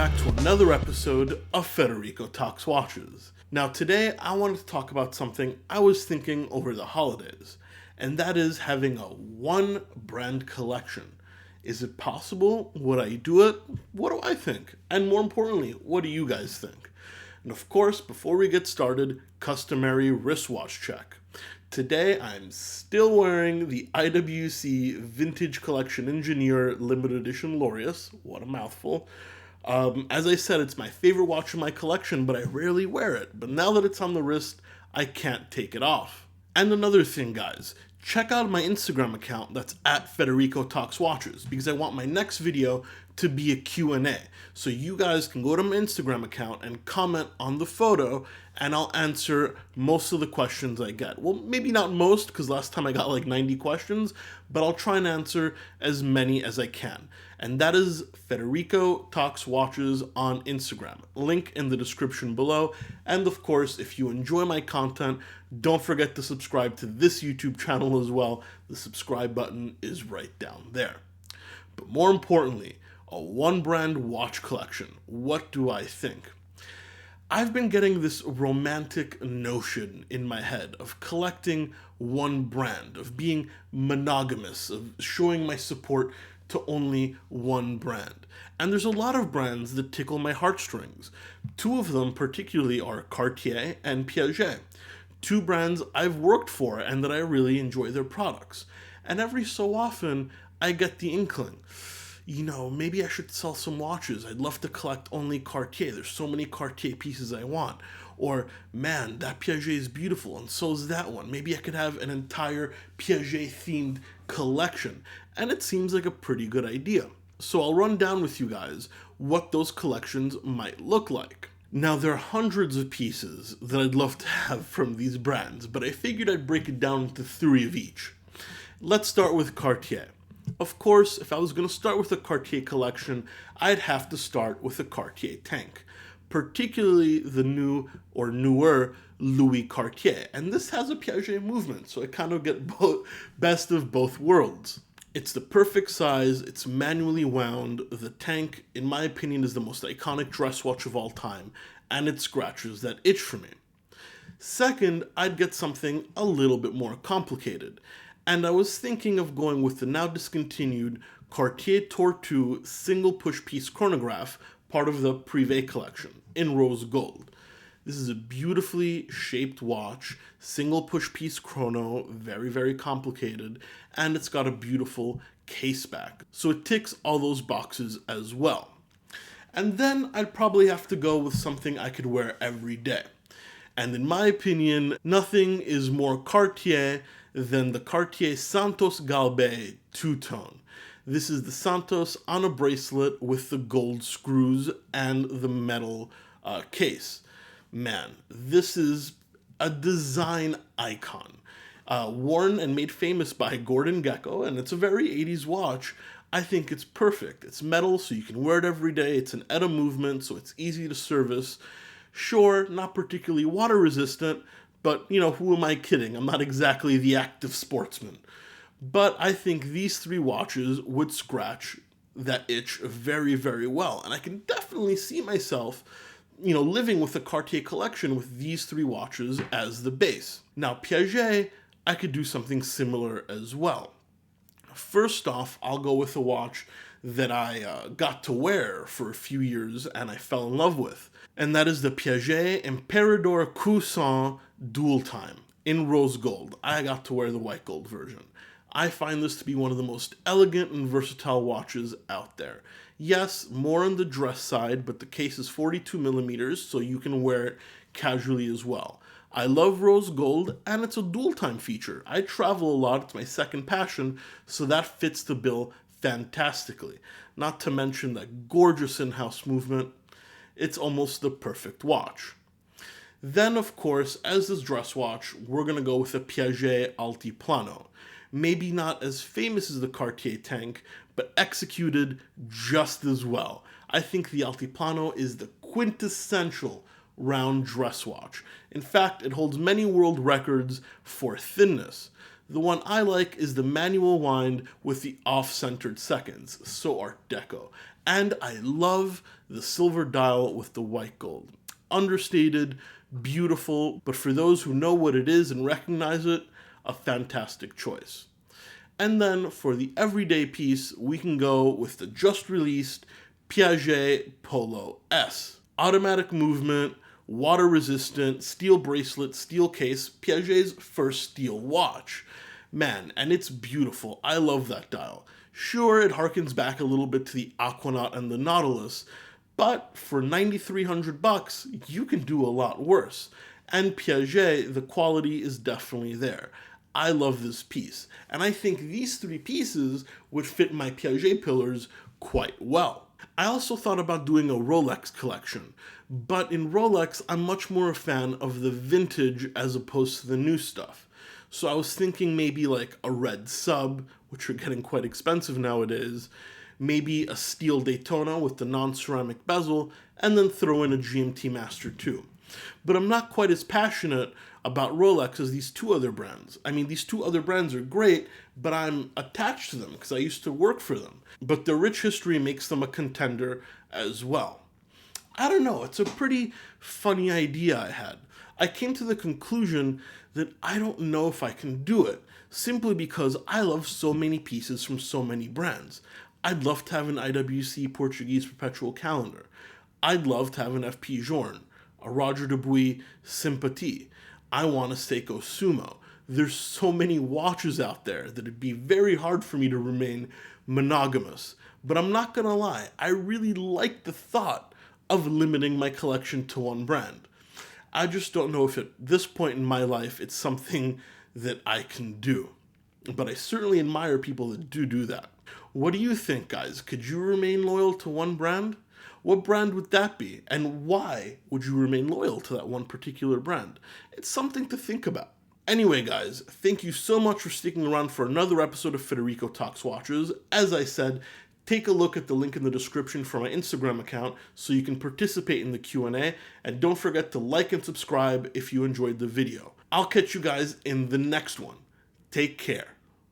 back to another episode of Federico Talks Watches. Now today I wanted to talk about something I was thinking over the holidays, and that is having a one brand collection. Is it possible? Would I do it? What do I think? And more importantly, what do you guys think? And of course, before we get started, customary wristwatch check. Today I'm still wearing the IWC Vintage Collection Engineer Limited Edition Laureus. What a mouthful. As I said, it's my favorite watch in my collection, but I rarely wear it. But now that it's on the wrist, I can't take it off. And another thing, guys, check out my Instagram account that's at Federico Talks Watches, because I want my next video to be a Q&A. So you guys can go to my Instagram account and comment on the photo, and I'll answer most of the questions I get. Well, maybe not most, because last time I got like 90 questions, but I'll try and answer as many as I can. And that is Federico Talks Watches on Instagram. Link in the description below. And of course, if you enjoy my content, don't forget to subscribe to this YouTube channel as well. The subscribe button is right down there. But more importantly, a one brand watch collection. What do I think? I've been getting this romantic notion in my head of collecting one brand, of being monogamous, of showing my support to only one brand. And there's a lot of brands that tickle my heartstrings. Two of them particularly are Cartier and Piaget. Two brands I've worked for and that I really enjoy their products. And every so often, I get the inkling, maybe I should sell some watches. I'd love to collect only Cartier. There's so many Cartier pieces I want. Or, man, that Piaget is beautiful, and so is that one. Maybe I could have an entire Piaget-themed collection. And it seems like a pretty good idea. So I'll run down with you guys what those collections might look like. Now, there are hundreds of pieces that I'd love to have from these brands, but I figured I'd break it down into three of each. Let's start with Cartier. Of course, if I was going to start with a Cartier collection, I'd have to start with a Cartier tank, particularly the new or newer Louis Cartier. And this has a Piaget movement, so I kind of get best of both worlds. It's the perfect size, it's manually wound, the tank, in my opinion, is the most iconic dress watch of all time, and it scratches that itch for me. Second, I'd get something a little bit more complicated. And I was thinking of going with the now discontinued Cartier Tortue single push piece chronograph, part of the Privé collection, in rose gold. This is a beautifully shaped watch, single push piece chrono, very, very complicated, and it's got a beautiful case back. So it ticks all those boxes as well. And then I'd probably have to go with something I could wear every day. And in my opinion, nothing is more Cartier than the Cartier Santos Galbe two-tone. This is the Santos on a bracelet with the gold screws and the metal case. Man, this is a design icon. Worn and made famous by Gordon Gekko, and it's a very 80s watch. I think it's perfect. It's metal, so you can wear it every day. It's an ETA movement, so it's easy to service. Sure, not particularly water resistant, but, who am I kidding? I'm not exactly the active sportsman. But I think these three watches would scratch that itch very, very well. And I can definitely see myself, living with a Cartier collection with these three watches as the base. Now, Piaget, I could do something similar as well. First off, I'll go with a watch that I got to wear for a few years and I fell in love with. And that is the Piaget Emperador Cousin Dual Time in rose gold. I got to wear the white gold version. I find this to be one of the most elegant and versatile watches out there. Yes, more on the dress side, but the case is 42 millimeters, so you can wear it casually as well. I love rose gold, and it's a dual time feature. I travel a lot, it's my second passion, so that fits the bill fantastically. Not to mention that gorgeous in-house movement. It's almost the perfect watch. Then, of course, as this dress watch, we're going to go with a Piaget Altiplano. Maybe not as famous as the Cartier tank, but executed just as well. I think the Altiplano is the quintessential round dress watch. In fact, it holds many world records for thinness. The one I like is the manual wind with the off-centered seconds, so Art Deco. And I love the silver dial with the white gold. Understated, beautiful, but for those who know what it is and recognize it, a fantastic choice. And then for the everyday piece, we can go with the just released Piaget Polo S. Automatic movement, water resistant, steel bracelet, steel case, Piaget's first steel watch. Man, and it's beautiful. I love that dial. Sure, it harkens back a little bit to the Aquanaut and the Nautilus, but for $9,300, you can do a lot worse. And Piaget, the quality is definitely there. I love this piece, and I think these three pieces would fit my Piaget pillars quite well. I also thought about doing a Rolex collection, but in Rolex, I'm much more a fan of the vintage as opposed to the new stuff. So I was thinking maybe like a red sub, which are getting quite expensive nowadays, maybe a steel Daytona with the non-ceramic bezel, and then throw in a GMT Master 2. But I'm not quite as passionate about Rolex as these two other brands. I mean, these two other brands are great, but I'm attached to them because I used to work for them. But their rich history makes them a contender as well. I don't know, it's a pretty funny idea I had. I came to the conclusion that I don't know if I can do it, simply because I love so many pieces from so many brands. I'd love to have an IWC Portuguese perpetual calendar. I'd love to have an FP Journe, a Roger Dubuis Sympathie. I want a Seiko Sumo. There's so many watches out there that it'd be very hard for me to remain monogamous. But I'm not gonna lie, I really like the thought of limiting my collection to one brand. I just don't know if at this point in my life it's something that I can do. But I certainly admire people that do that. What do you think, guys? Could you remain loyal to one brand? What brand would that be? And why would you remain loyal to that one particular brand? It's something to think about. Anyway, guys, thank you so much for sticking around for another episode of Federico Talks Watches. As I said, take a look at the link in the description for my Instagram account so you can participate in the Q&A, and don't forget to like and subscribe if you enjoyed the video. I'll catch you guys in the next one. Take care.